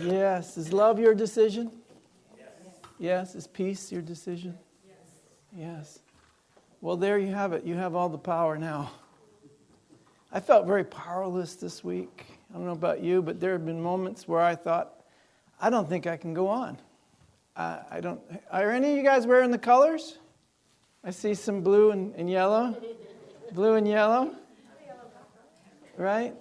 Yes. Is love your decision? Yes. Is peace your decision? Yes. Well, there you have it. You have all the power now. I felt very powerless this week. I don't know about you, but there have been moments where I thought, I don't think I can go on. I don't. Are any of you guys wearing the colors? I see some blue and yellow. Blue and yellow. Right?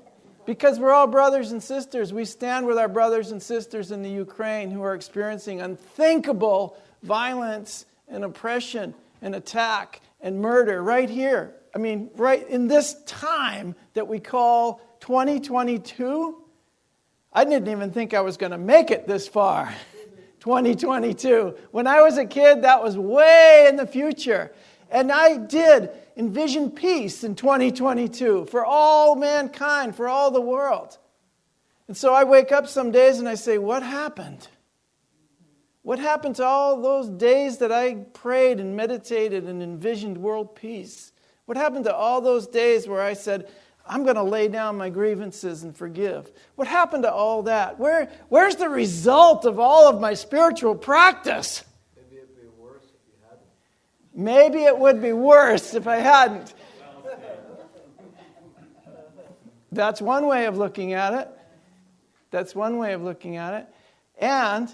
Because we're all brothers and sisters. We stand with our brothers and sisters in the Ukraine who are experiencing unthinkable violence and oppression and attack and murder right here. I mean, right in this time that we call 2022. I didn't even think I was going to make it this far. 2022. When I was a kid, that was way in the future. And I did envision peace in 2022 for all mankind, for all the world. And so I wake up some days and I say, what happened? What happened to all those days that I prayed and meditated and envisioned world peace? What happened to all those days where I said, I'm going to lay down my grievances and forgive? What happened to all that? Where's the result of all of my spiritual practice? Maybe it'd be worse if you hadn't. Maybe it would be worse if I hadn't. That's one way of looking at it. That's one way of looking at it. And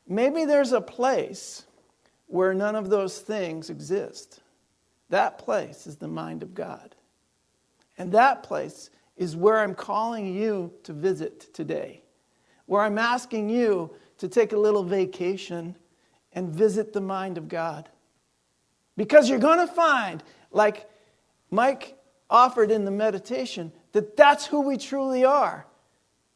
maybe there's a place where none of those things exist. That place is the mind of God. And that place is where I'm calling you to visit today. Where I'm asking you to take a little vacation and visit the mind of God. Because you're going to find, like Mike offered in the meditation, that that's who we truly are.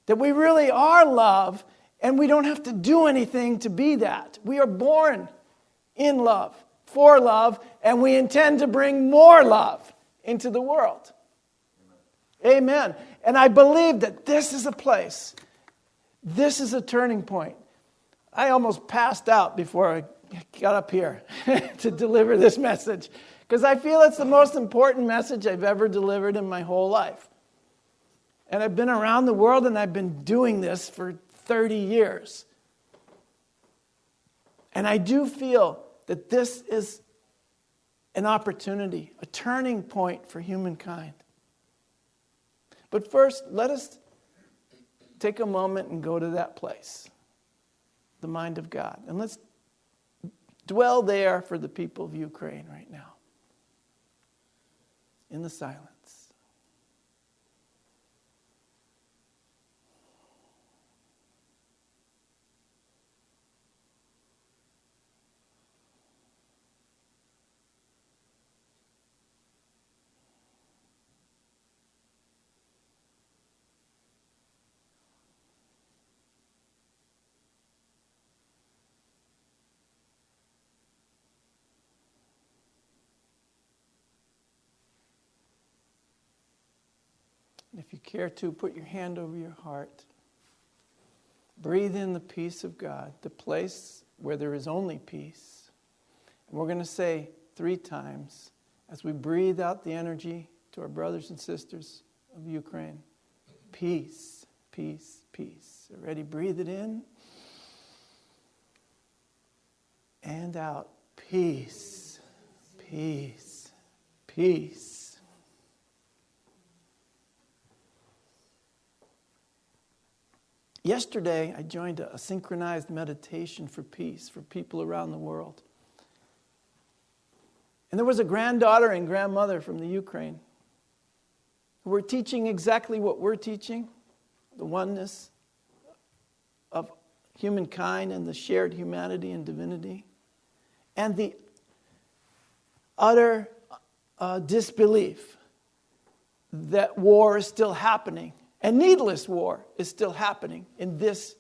That we really are love, and we don't have to do anything to be that. We are born in love, for love, and we intend to bring more love into the world. Amen. And I believe that this is a place. This is a turning point. I almost passed out before I got up here to deliver this message. Because I feel it's the most important message I've ever delivered in my whole life. And I've been around the world and I've been doing this for 30 years. And I do feel that this is an opportunity, a turning point for humankind. But first, let us take a moment and go to that place, the mind of God. And let's dwell there for the people of Ukraine right now, in the silence. If you care to, put your hand over your heart. Breathe in the peace of God, the place where there is only peace. And we're going to say 3 times as we breathe out the energy to our brothers and sisters of Ukraine. Peace, peace, peace. Ready? Breathe it in and out. Peace, peace, peace. Yesterday, I joined a synchronized meditation for peace for people around the world. And there was a granddaughter and grandmother from the Ukraine who were teaching exactly what we're teaching, the oneness of humankind and the shared humanity and divinity, and the utter disbelief that war is still happening. And needless war is still happening in this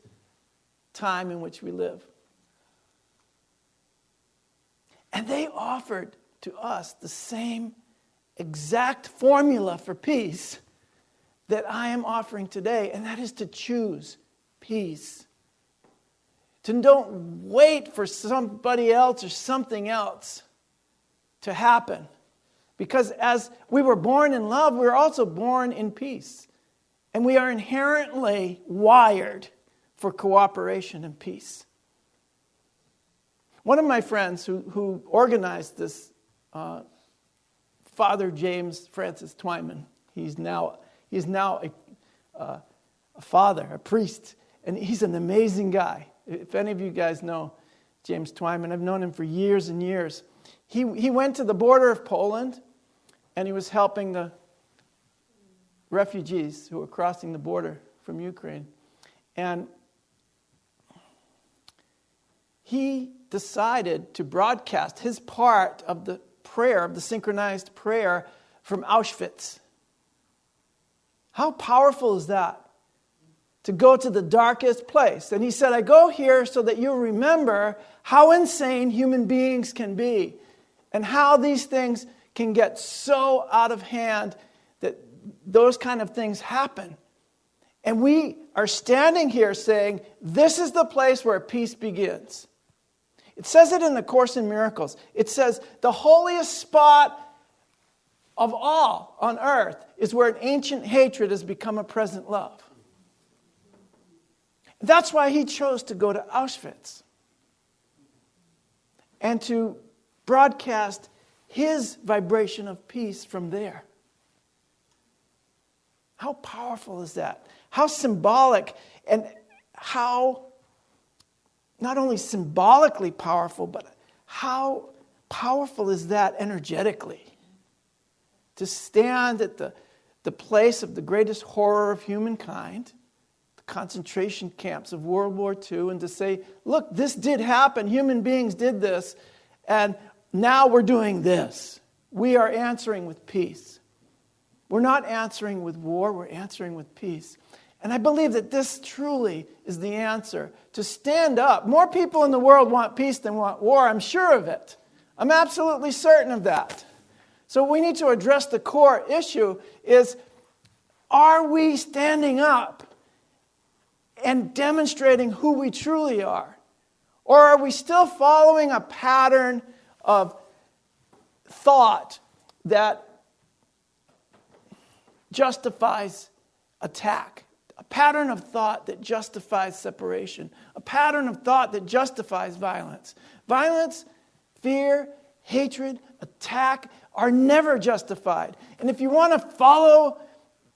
time in which we live. And they offered to us the same exact formula for peace that I am offering today, and that is to choose peace. To don't wait for somebody else or something else to happen. Because as we were born in love, we were also born in peace. And we are inherently wired for cooperation and peace. One of my friends who organized this, Father James Francis Twyman, he's now a father, a priest, and he's an amazing guy. If any of you guys know James Twyman, I've known him for years and years. He went to the border of Poland, and he was helping the refugees who were crossing the border from Ukraine. And he decided to broadcast his part of the prayer, of the synchronized prayer from Auschwitz. How powerful is that? To go to the darkest place. And he said, I go here so that you remember how insane human beings can be and how these things can get so out of hand that those kind of things happen. And we are standing here saying, this is the place where peace begins. It says it in the Course in Miracles. It says, the holiest spot of all on earth is where an ancient hatred has become a present love. That's why he chose to go to Auschwitz and to broadcast his vibration of peace from there. How powerful is that? How symbolic, and how not only symbolically powerful, but how powerful is that energetically? To stand at the place of the greatest horror of humankind, the concentration camps of World War II, and to say, look, this did happen, human beings did this, and now we're doing this. We are answering with peace. We're not answering with war, we're answering with peace. And I believe that this truly is the answer. To stand up. More people in the world want peace than want war. I'm sure of it. I'm absolutely certain of that. So we need to address the core issue is, are we standing up and demonstrating who we truly are? Or are we still following a pattern of thought that justifies attack? A pattern of thought that justifies separation. A pattern of thought that justifies violence. Violence, fear, hatred, attack are never justified. And if you want to follow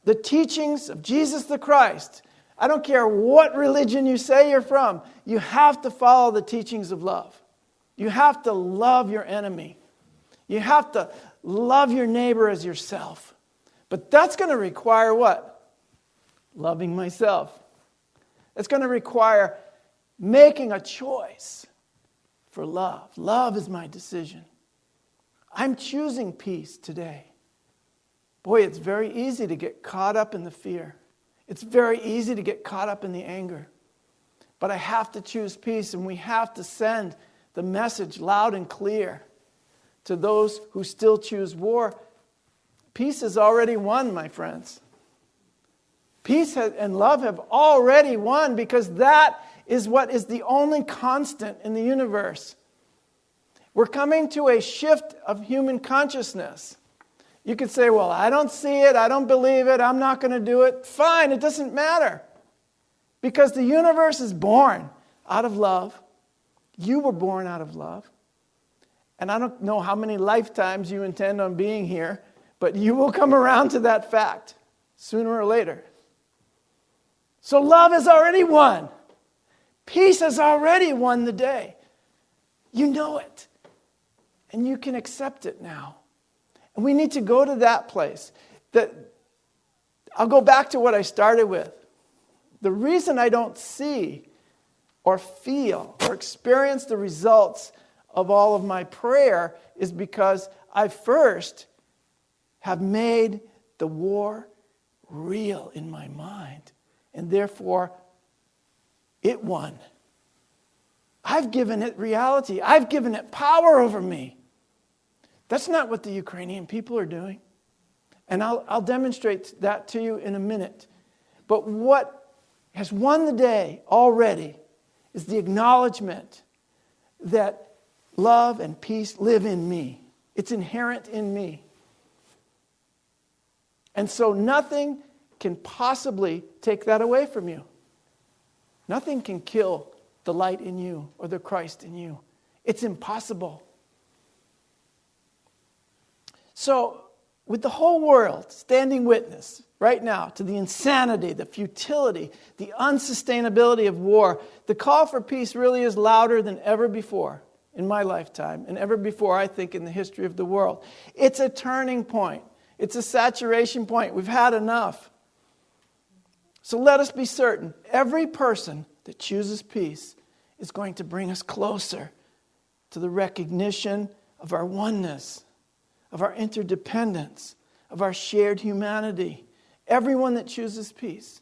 the teachings of Jesus the Christ, I don't care what religion you say you're from, you have to follow the teachings of love. You have to love your enemy. You have to love your neighbor as yourself. But that's going to require what? Loving myself. It's going to require making a choice for love. Love is my decision. I'm choosing peace today. Boy, it's very easy to get caught up in the fear. It's very easy to get caught up in the anger. But I have to choose peace, and we have to send the message loud and clear to those who still choose war. Peace is already won, my friends. Peace and love have already won, because that is what is the only constant in the universe. We're coming to a shift of human consciousness. You could say, well, I don't see it, I don't believe it, I'm not going to do it. Fine, it doesn't matter. Because the universe is born out of love. You were born out of love. And I don't know how many lifetimes you intend on being here, but you will come around to that fact sooner or later. So love has already won. Peace has already won the day. You know it. And you can accept it now. And we need to go to that place. I'll go back to what I started with. The reason I don't see or feel or experience the results of all of my prayer is because I first have made the war real in my mind. And therefore, it won. I've given it reality. I've given it power over me. That's not what the Ukrainian people are doing. And I'll demonstrate that to you in a minute. But what has won the day already is the acknowledgement that love and peace live in me. It's inherent in me. And so nothing can possibly take that away from you. Nothing can kill the light in you or the Christ in you. It's impossible. So, with the whole world standing witness right now to the insanity, the futility, the unsustainability of war, the call for peace really is louder than ever before in my lifetime and ever before, I think, in the history of the world. It's a turning point. It's a saturation point. We've had enough. So let us be certain, every person that chooses peace is going to bring us closer to the recognition of our oneness, of our interdependence, of our shared humanity. Everyone that chooses peace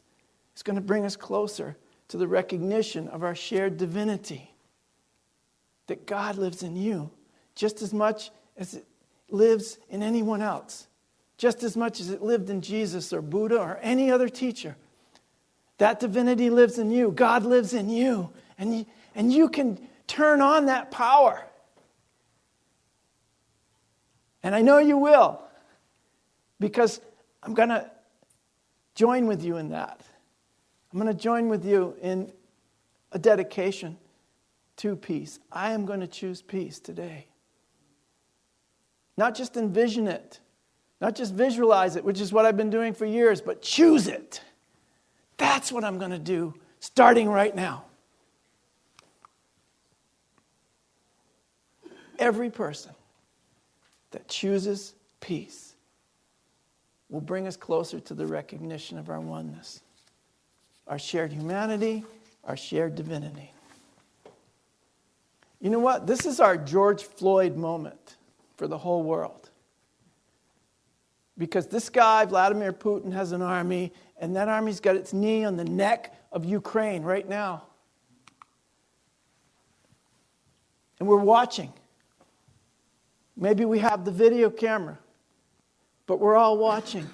is going to bring us closer to the recognition of our shared divinity. That God lives in you just as much as it lives in anyone else. Just as much as it lived in Jesus or Buddha or any other teacher. That divinity lives in you. God lives in you. And you can turn on that power. And I know you will. Because I'm going to join with you in that. I'm going to join with you in a dedication to peace. I am going to choose peace today. Not just envision it. Not just visualize it, which is what I've been doing for years, but choose it. That's what I'm going to do starting right now. Every person that chooses peace will bring us closer to the recognition of our oneness, our shared humanity, our shared divinity. You know what? This is our George Floyd moment for the whole world. Because this guy, Vladimir Putin, has an army, and that army's got its knee on the neck of Ukraine right now. And we're watching. Maybe we have the video camera, but we're all watching.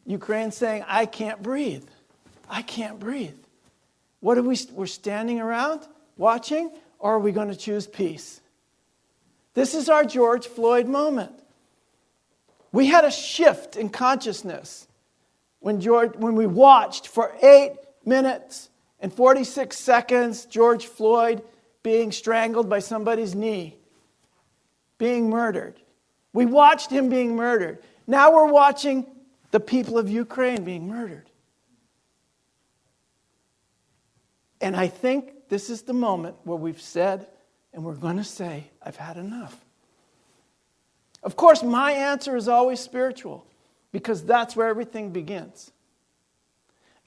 Ukraine saying, I can't breathe. I can't breathe. What are we're standing around watching, or are we going to choose peace? This is our George Floyd moment. We had a shift in consciousness when we watched for 8 minutes and 46 seconds George Floyd being strangled by somebody's knee, being murdered. We watched him being murdered. Now we're watching the people of Ukraine being murdered. And I think this is the moment where we've said, and we're going to say, I've had enough. Of course, my answer is always spiritual, because that's where everything begins.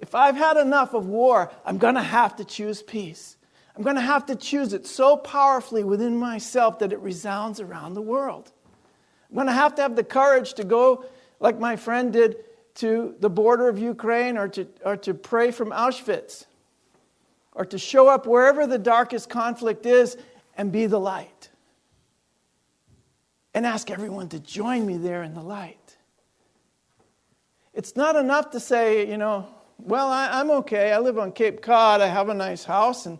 If I've had enough of war, I'm going to have to choose peace. I'm going to have to choose it so powerfully within myself that it resounds around the world. I'm going to have the courage to go, like my friend did, to the border of Ukraine, or to pray from Auschwitz, or to show up wherever the darkest conflict is and be the light. And ask everyone to join me there in the light. It's not enough to say, well, I'm okay. I live on Cape Cod. I have a nice house, and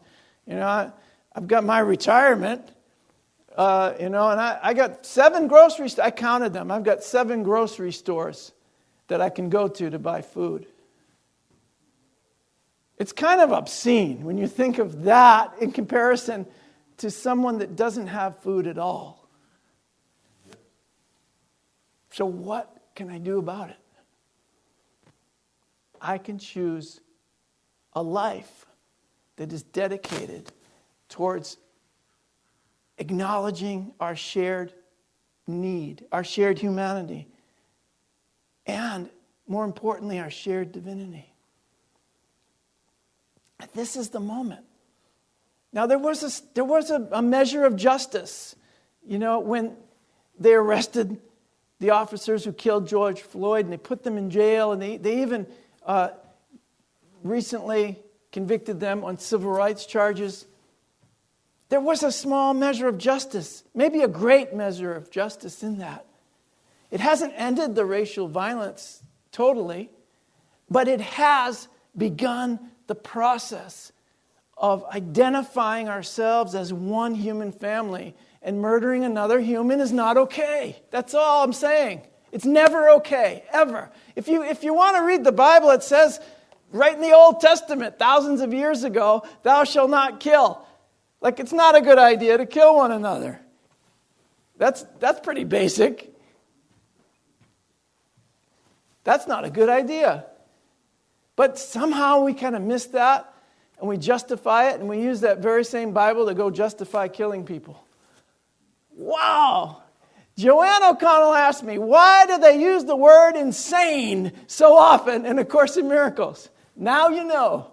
I've got my retirement. And I got 7 grocery stores. I counted them. I've got 7 grocery stores that I can go to buy food. It's kind of obscene when you think of that in comparison to someone that doesn't have food at all. So what can I do about it? I can choose a life that is dedicated towards acknowledging our shared need, our shared humanity, and more importantly, our shared divinity. This is the moment. Now, there was a measure of justice, when they arrested the officers who killed George Floyd, and they put them in jail, and they even recently convicted them on civil rights charges. There was a small measure of justice, maybe a great measure of justice in that. It hasn't ended the racial violence totally, but it has begun the process of identifying ourselves as one human family. And murdering another human is not okay. That's all I'm saying. It's never okay, ever. If you want to read the Bible, it says right in the Old Testament, thousands of years ago, thou shalt not kill. Like, it's not a good idea to kill one another. That's pretty basic. That's not a good idea. But somehow we kind of miss that, and we justify it, and we use that very same Bible to go justify killing people. Wow! Joanne O'Connell asked me, why do they use the word insane so often in A Course in Miracles? Now you know.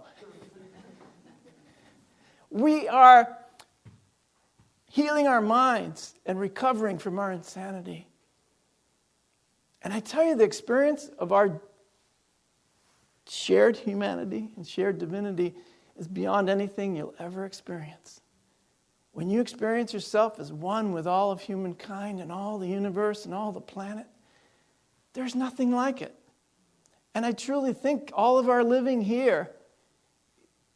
We are healing our minds and recovering from our insanity. And I tell you, the experience of our shared humanity and shared divinity is beyond anything you'll ever experience. When you experience yourself as one with all of humankind and all the universe and all the planet, there's nothing like it. And I truly think all of our living here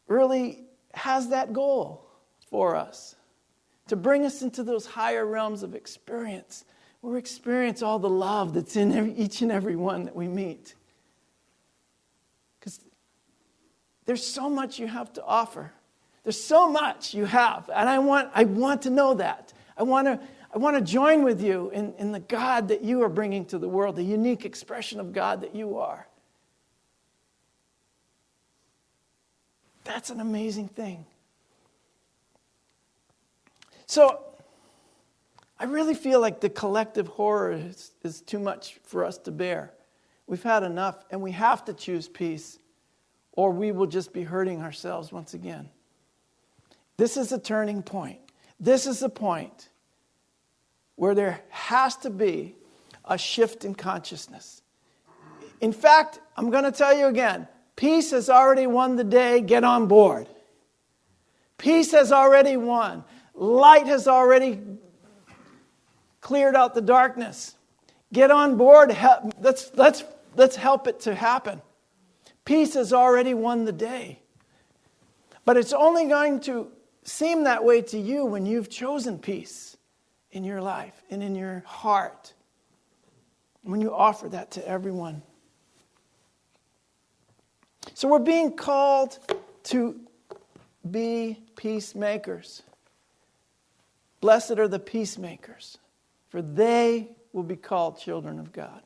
really has that goal for us, to bring us into those higher realms of experience, where we experience all the love that's in each and every one that we meet. Because there's so much you have to offer. There's so much you have, and I want to know that. I want to join with you in the God that you are bringing to the world, the unique expression of God that you are. That's an amazing thing. So, I really feel like the collective horror is too much for us to bear. We've had enough, and we have to choose peace, or we will just be hurting ourselves once again. This is a turning point. This is a point where there has to be a shift in consciousness. In fact, I'm going to tell you again, peace has already won the day. Get on board. Peace has already won. Light has already cleared out the darkness. Get on board. Let's help it to happen. Peace has already won the day. But it's only going to seem that way to you when you've chosen peace in your life and in your heart. When you offer that to everyone. So we're being called to be peacemakers. Blessed are the peacemakers, for they will be called children of God.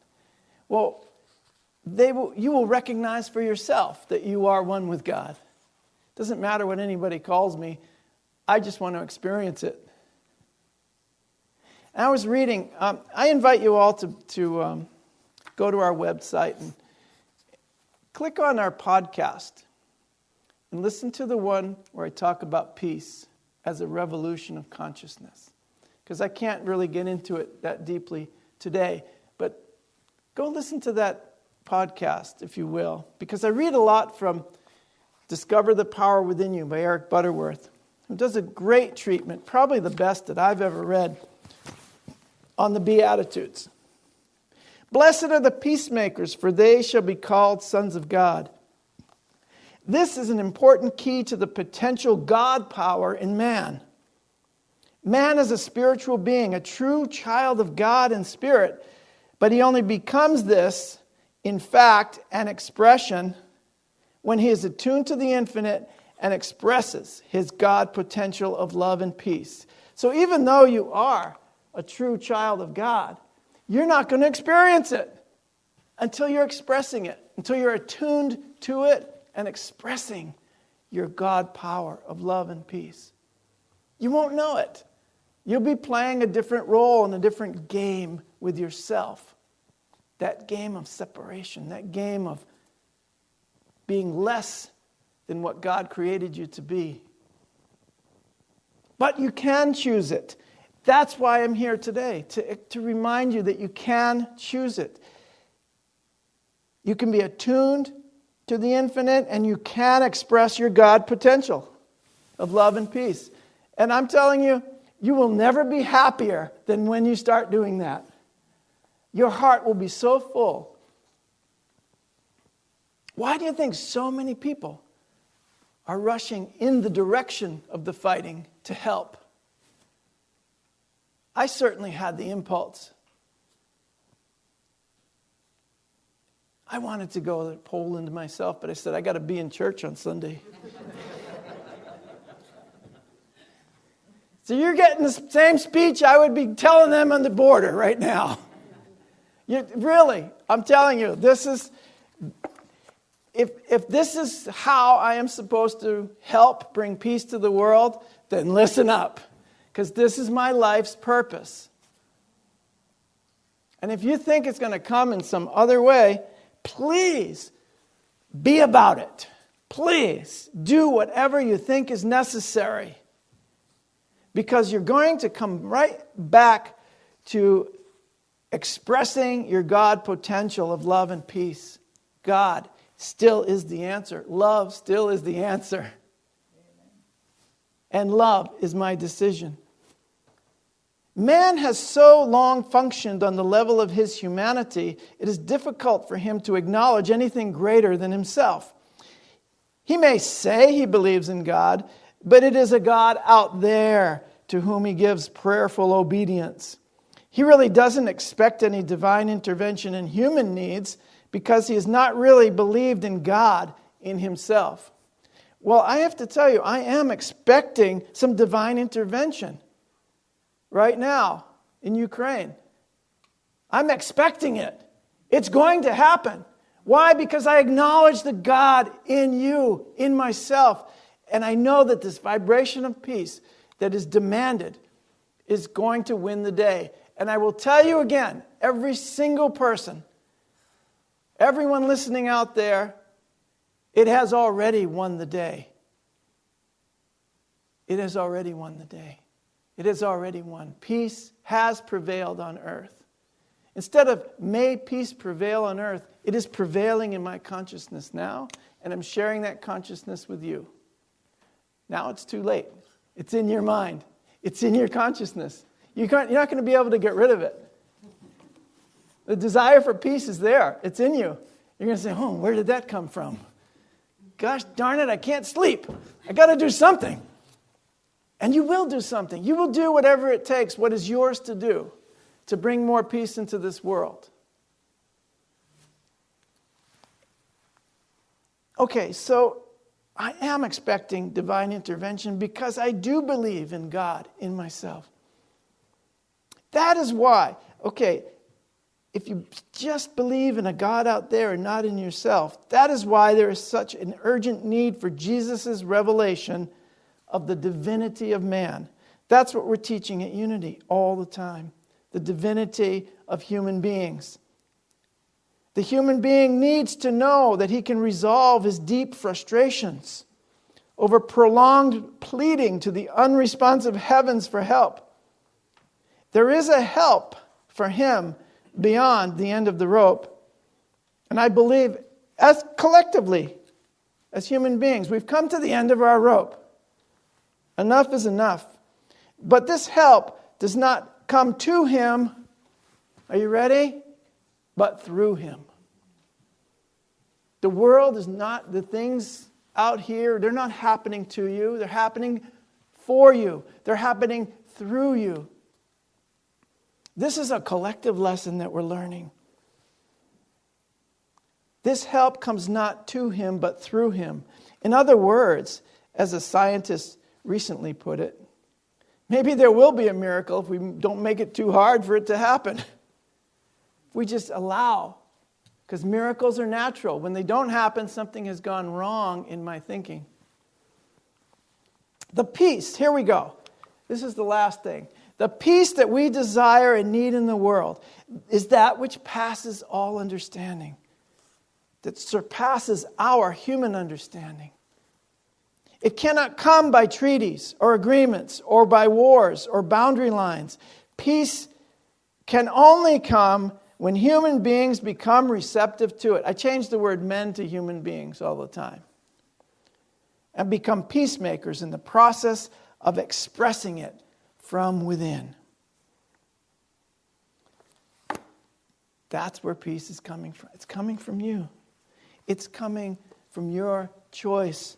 Well, you will recognize for yourself that you are one with God. It doesn't matter what anybody calls me. I just want to experience it. And I was reading. I invite you all to go to our website and click on our podcast and listen to the one where I talk about peace as a revolution of consciousness. Because I can't really get into it that deeply today. But go listen to that podcast, if you will. Because I read a lot from Discover the Power Within You by Eric Butterworth, who does a great treatment, probably the best that I've ever read, on the Beatitudes. Blessed are the peacemakers, for they shall be called sons of God. This is an important key to the potential God power in man. Man is a spiritual being, a true child of God in spirit, but he only becomes this, in fact, an expression when he is attuned to the infinite and expresses his God potential of love and peace. So even though you are a true child of God, you're not going to experience it until you're expressing it, until you're attuned to it and expressing your God power of love and peace. You won't know it. You'll be playing a different role in a different game with yourself. That game of separation, that game of being less than what God created you to be. But you can choose it. That's why I'm here today, to remind you that you can choose it. You can be attuned to the infinite, and you can express your God potential of love and peace. And I'm telling you, you will never be happier than when you start doing that. Your heart will be so full. Why do you think so many people are rushing in the direction of the fighting to help? I certainly had the impulse. I wanted to go to Poland myself, but I said, I got to be in church on Sunday. So you're getting the same speech I would be telling them on the border right now. Really, I'm telling you, this is, if this is how I am supposed to help bring peace to the world, then listen up, because this is my life's purpose. And if you think it's going to come in some other way, please be about it. Please do whatever you think is necessary. Because you're going to come right back to expressing your God potential of love and peace. God still is the answer. Love still is the answer. And love is my decision. Man has so long functioned on the level of his humanity, it is difficult for him to acknowledge anything greater than himself. He may say he believes in God, but it is a God out there to whom he gives prayerful obedience. He really doesn't expect any divine intervention in human needs because he has not really believed in God in himself. Well, I have to tell you, I am expecting some divine intervention right now in Ukraine. I'm expecting it. It's going to happen. Why? Because I acknowledge the God in you, in myself. And I know that this vibration of peace that is demanded is going to win the day. And I will tell you again, every single person, everyone listening out there, it has already won the day. It has already won the day. It has already won. Peace has prevailed on earth. Instead of may peace prevail on earth, it is prevailing in my consciousness now, and I'm sharing that consciousness with you. Now it's too late. It's in your mind. It's in your consciousness. You're not going to be able to get rid of it. The desire for peace is there. It's in you. You're going to say, oh, where did that come from? Gosh darn it, I can't sleep. I got to do something. And you will do something. You will do whatever it takes, what is yours to do, to bring more peace into this world. Okay, so I am expecting divine intervention because I do believe in God, in myself. That is why, okay, if you just believe in a God out there and not in yourself, that is why there is such an urgent need for Jesus' revelation of the divinity of man. That's what we're teaching at Unity all the time. The divinity of human beings. The human being needs to know that he can resolve his deep frustrations over prolonged pleading to the unresponsive heavens for help. There is a help for him beyond the end of the rope. And I believe, as collectively, as human beings, we've come to the end of our rope. Enough is enough. But this help does not come to him, are you ready? But through him. The world is not, the things out here, they're not happening to you. They're happening for you. They're happening through you. This is a collective lesson that we're learning. This help comes not to him, but through him. In other words, as a scientist recently put it, maybe there will be a miracle if we don't make it too hard for it to happen. If we just allow, because miracles are natural. When they don't happen, something has gone wrong in my thinking. The peace, here we go. This is the last thing. The peace that we desire and need in the world is that which passes all understanding, that surpasses our human understanding. It cannot come by treaties or agreements or by wars or boundary lines. Peace can only come when human beings become receptive to it. I change the word men to human beings all the time. And become peacemakers in the process of expressing it from within. That's where peace is coming from. It's coming from you. It's coming from your choice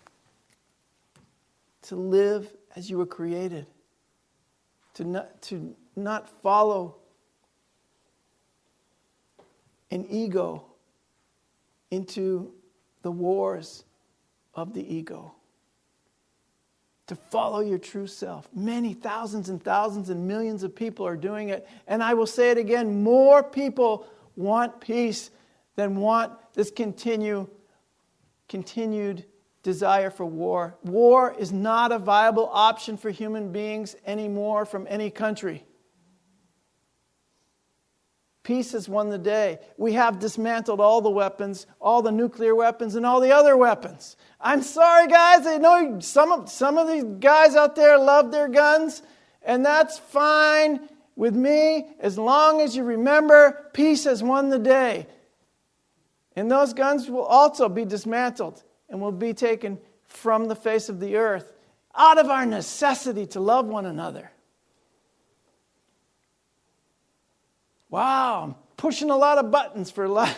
to live as you were created. To not follow an ego into the wars of the ego. To follow your true self. Many thousands and thousands and millions of people are doing it. And I will say it again, more people want peace than want this continued desire for war. War is not a viable option for human beings anymore from any country. Peace has won the day. We have dismantled all the weapons, all the nuclear weapons, and all the other weapons. I'm sorry, guys. I know some of these guys out there love their guns, and that's fine with me as long as you remember peace has won the day. And those guns will also be dismantled and will be taken from the face of the earth out of our necessity to love one another. Wow, I'm pushing a lot of buttons for life.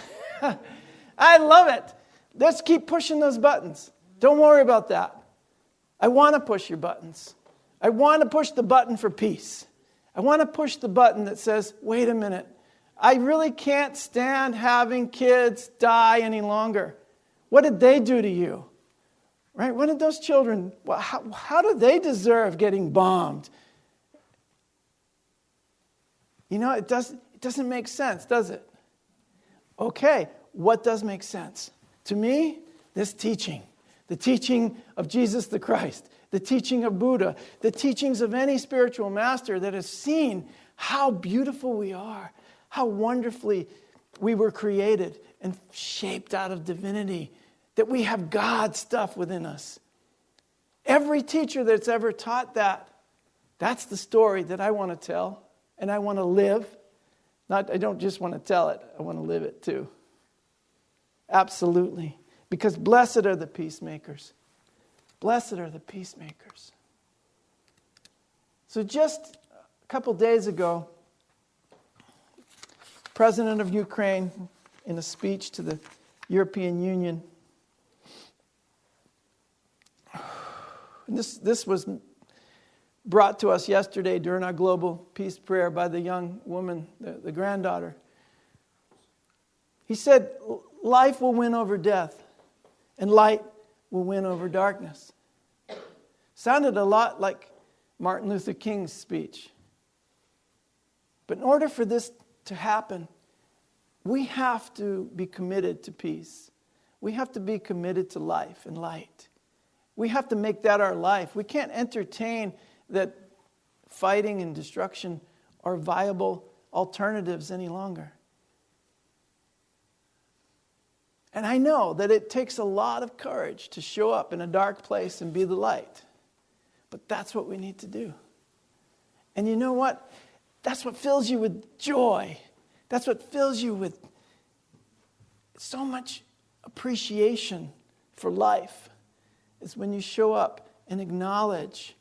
I love it. Let's keep pushing those buttons. Don't worry about that. I want to push your buttons. I want to push the button for peace. I want to push the button that says, wait a minute, I really can't stand having kids die any longer. What did they do to you? Right? What did those children, how do they deserve getting bombed? You know, it doesn't make sense, does it? Okay, what does make sense? To me, this teaching. The teaching of Jesus the Christ. The teaching of Buddha. The teachings of any spiritual master that has seen how beautiful we are. How wonderfully we were created and shaped out of divinity. That we have God stuff within us. Every teacher that's ever taught that, that's the story that I want to tell. And I want to live. I don't just want to tell it, I want to live it too. Absolutely. Because blessed are the peacemakers. Blessed are the peacemakers. So just a couple days ago, President of Ukraine, in a speech to the European Union, and this was brought to us yesterday during our global peace prayer by the young woman, the granddaughter. He said, life will win over death, and light will win over darkness. Sounded a lot like Martin Luther King's speech. But in order for this to happen, we have to be committed to peace. We have to be committed to life and light. We have to make that our life. We can't entertain that fighting and destruction are viable alternatives any longer. And I know that it takes a lot of courage to show up in a dark place and be the light. But that's what we need to do. And you know what? That's what fills you with joy. That's what fills you with so much appreciation for life. Is when you show up and acknowledge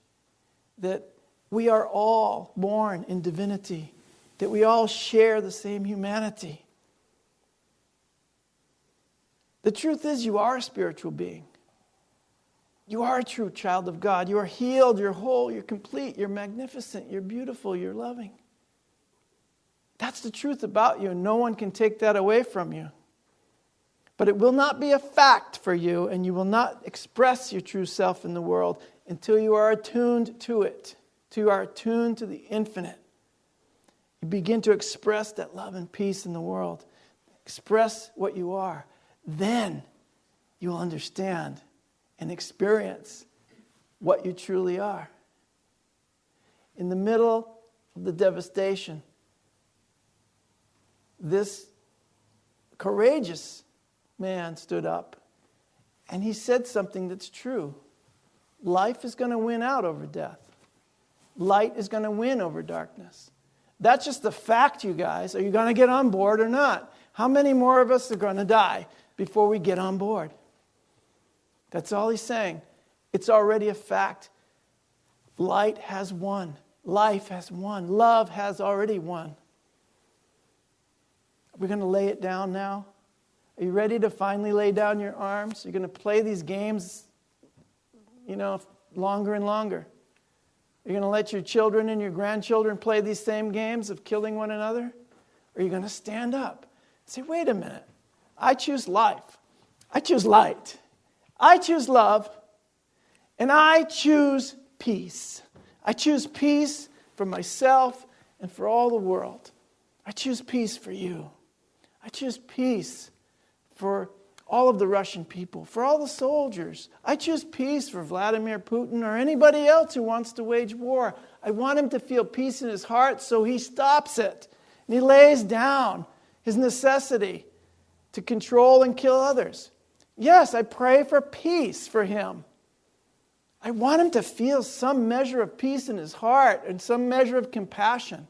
that we are all born in divinity, that we all share the same humanity. The truth is, you are a spiritual being. You are a true child of God. You are healed, you're whole, you're complete, you're magnificent, you're beautiful, you're loving. That's the truth about you, and no one can take that away from you. But it will not be a fact for you, and you will not express your true self in the world until you are attuned to it, till you are attuned to the infinite. You begin to express that love and peace in the world. Express what you are. Then you will understand and experience what you truly are. In the middle of the devastation, this courageous man stood up and he said something that's true. Life is going to win out over death. Light is going to win over darkness. That's just the fact, you guys. Are you going to get on board or not? How many more of us are going to die before we get on board? That's all he's saying. It's already a fact. Light has won. Life has won. Love has already won. Are we going to lay it down now? Are you ready to finally lay down your arms? You're going to play these games, longer and longer. Are you going to let your children and your grandchildren play these same games of killing one another? Or are you going to stand up and say, wait a minute, I choose life. I choose light. I choose love. And I choose peace. I choose peace for myself and for all the world. I choose peace for you. I choose peace for all of the Russian people, for all the soldiers. I choose peace for Vladimir Putin or anybody else who wants to wage war. I want him to feel peace in his heart, so he stops it. And he lays down his necessity to control and kill others. Yes, I pray for peace for him. I want him to feel some measure of peace in his heart and some measure of compassion,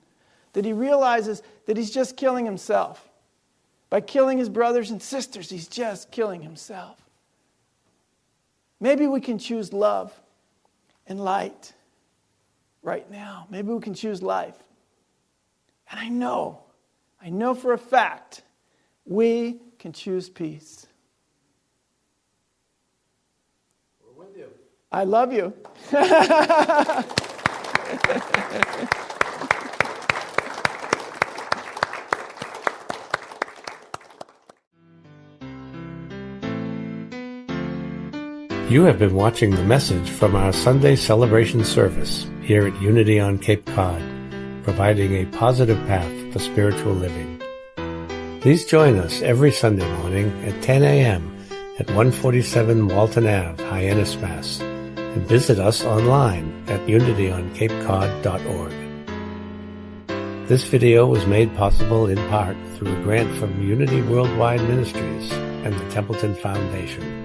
that he realizes that he's just killing himself. By killing his brothers and sisters, he's just killing himself. Maybe we can choose love and light right now. Maybe we can choose life. And I know for a fact, we can choose peace. We're with you. I love you. You have been watching the message from our Sunday celebration service here at Unity on Cape Cod, providing a positive path for spiritual living. Please join us every Sunday morning at 10 a.m. at 147 Walton Ave, Hyannis, Mass., and visit us online at unityoncapecod.org. This video was made possible in part through a grant from Unity Worldwide Ministries and the Templeton Foundation.